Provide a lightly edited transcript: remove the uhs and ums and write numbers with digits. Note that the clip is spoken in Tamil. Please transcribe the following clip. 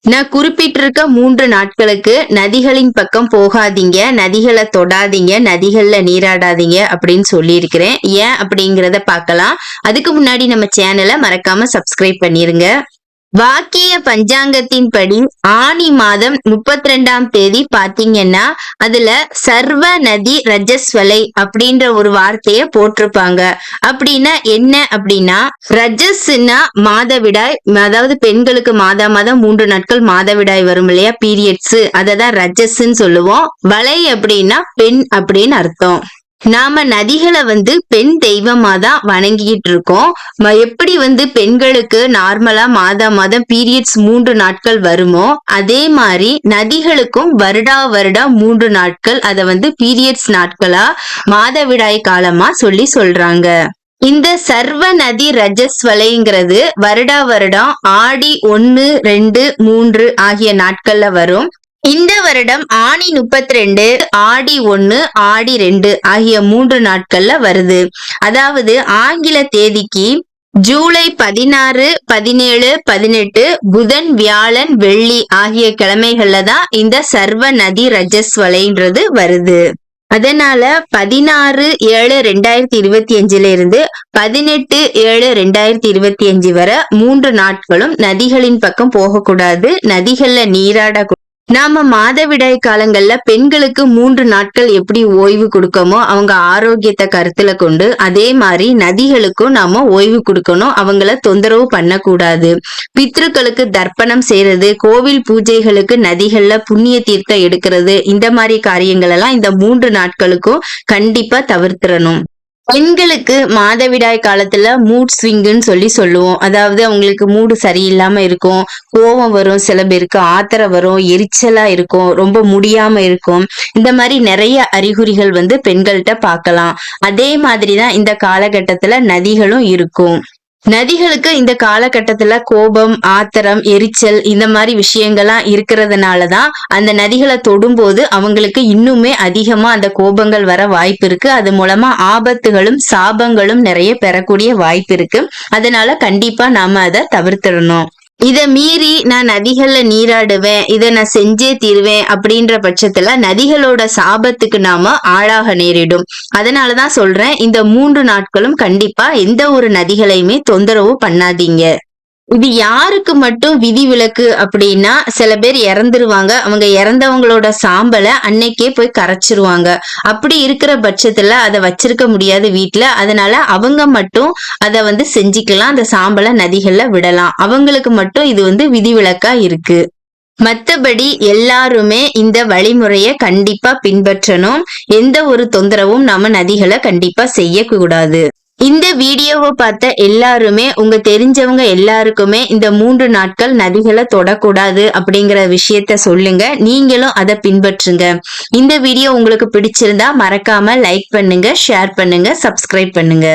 நான் குறிப்பிட்டிருக்க 3 நாட்களுக்கு நதிகளின் பக்கம் போகாதீங்க, நதிகளை தொடாதீங்க, நதிகள்ல நீராடாதீங்க அப்படின்னு சொல்லியிருக்கிறேன். ஏன் அப்படிங்கிறத பார்க்கலாம். அதுக்கு முன்னாடி நம்ம சேனலை மறக்காம சப்ஸ்கிரைப் பண்ணிருங்க. வாக்கிய பஞ்சாங்கத்தின்படி ஆனி மாதம் 32ஆம் தேதி பாத்தீங்கன்னா அதுல சர்வ நதி ரஜஸ்வலை அப்படின்ற ஒரு வார்த்தைய போட்டிருப்பாங்க. அப்படின்னா என்ன அப்படின்னா, ரஜஸ்னா மாதவிடாய், அதாவது பெண்களுக்கு மாதம் 3 நாட்கள் மாதவிடாய் வரும் இல்லையா, பீரியட்ஸ், அததான் ரஜஸ்ன்னு சொல்லுவோம். வலை அப்படின்னா பெண் அப்படின்னு அர்த்தம். நாம நதிகளை பெண் தெய்வமா தான் வணங்கிட்டு இருக்கோம். எப்படி பெண்களுக்கு நார்மலா மாதம் பீரியட்ஸ் 3 நாட்கள் வருமோ, அதே மாதிரி நதிகளுக்கும் வருடம் 3 நாட்கள் அத பீரியட்ஸ் நாட்களா, மாதவிடாய் காலமா சொல்றாங்க. இந்த சர்வ நதி ரஜஸ்வலைங்கிறது வருடம் ஆடி 1, 2, 3 ஆகிய நாட்கள்ல வரும். இந்த வருடம் ஆனி 32, ஆடி 1, ஆடி 2 ஆகிய 3 நாட்கள்ல வருது. அதாவது ஆங்கில தேதிக்கு ஜூலை 16, 17, 18 புதன், வியாழன், வெள்ளி ஆகிய கிழமைகள்ல தான் இந்த சர்வ நதி ரஜஸ்வலைன்றது வருது. அதனால 16/7/2025 இருந்து 18/7/2025 வரை 3 நாட்களும் நதிகளின் பக்கம் போகக்கூடாது, நதிகள்ல நீராட. நாம மாதவிடாய் காலங்கள்ல பெண்களுக்கு 3 நாட்கள் எப்படி ஓய்வு கொடுக்கமோ அவங்க ஆரோக்கியத்தை கருத்துல கொண்டு, அதே மாதிரி நதிகளுக்கும் நாம ஓய்வு கொடுக்கணும், அவங்கள தொந்தரவு பண்ணக்கூடாது. பித்ருக்களுக்கு தர்ப்பணம் செய்யறது, கோவில் பூஜைகளுக்கு நதிகள்ல புண்ணிய தீர்த்தம் எடுக்கிறது, இந்த மாதிரி காரியங்கள் எல்லாம் இந்த 3 நாட்களுக்கும் கண்டிப்பா தவிர்த்திடணும். பெண்களுக்கு மாதவிடாய் காலத்துல மூட் ஸ்விங்குன்னு சொல்லுவோம். அதாவது அவங்களுக்கு மூடு சரியில்லாம இருக்கும், கோபம் வரும், சில பேருக்கு ஆத்திரம் வரும், எரிச்சலா இருக்கும், ரொம்ப முடியாம இருக்கும். இந்த மாதிரி நிறைய அறிகுறிகள் பெண்கள்கிட்ட பார்க்கலாம். அதே மாதிரிதான் இந்த காலகட்டத்துல நதிகளும் இருக்கும். நதிகளுக்கு இந்த காலகட்டத்துல கோபம், ஆத்திரம், எரிச்சல் இந்த மாதிரி விஷயங்கள்லாம் இருக்கிறதுனாலதான் அந்த நதிகளை தொடும்போது அவங்களுக்கு இன்னுமே அதிகமா அந்த கோபங்கள் வர வாய்ப்பு இருக்கு. அது மூலமா ஆபத்துகளும் சாபங்களும் நிறைய பெறக்கூடிய வாய்ப்பு இருக்கு. அதனால கண்டிப்பா நாம அதை தவிர்த்திடணும். இத மீறி நான் நதிகள்ல நீராடுவேன், இதை நான் செஞ்சே தீருவேன் அப்படின்ற பட்சத்துல நதிகளோட சாபத்துக்கு நாம ஆளாக நேரிடும். அதனாலதான் சொல்றேன், இந்த 3 நாட்களும் கண்டிப்பா எந்த ஒரு நதிகளையுமே தொந்தரவு பண்ணாதீங்க. இது யாருக்கு மட்டும் விதிவிலக்கு அப்படின்னா, சில பேர் இறந்துருவாங்க, அவங்க இறந்தவங்களோட சாம்பலை அன்னைக்கே போய் கரைச்சிருவாங்க. அப்படி இருக்கிற பட்சத்துல அதை வச்சிருக்க முடியாது வீட்டுல. அதனால அவங்க மட்டும் அதை செஞ்சுக்கலாம், அந்த சாம்பலை நதிகள்ல விடலாம். அவங்களுக்கு மட்டும் இது விதிவிலக்கா இருக்கு. மத்தபடி எல்லாருமே இந்த வழிமுறைய கண்டிப்பா பின்பற்றணும். எந்த ஒரு தொந்தரவும் நாம நதிகளை கண்டிப்பா செய்யக்கூடாது. இந்த வீடியோவை பார்த்த எல்லாருமே, உங்க தெரிஞ்சவங்க எல்லாருக்குமே இந்த 3 நாட்கள் நதிகளை தொடக்கூடாது அப்படிங்கிற விஷயத்த சொல்லுங்க. நீங்களும் அதை பின்பற்றுங்க. இந்த வீடியோ உங்களுக்கு பிடிச்சிருந்தா மறக்காம லைக் பண்ணுங்க, ஷேர் பண்ணுங்க, சப்ஸ்கிரைப் பண்ணுங்க.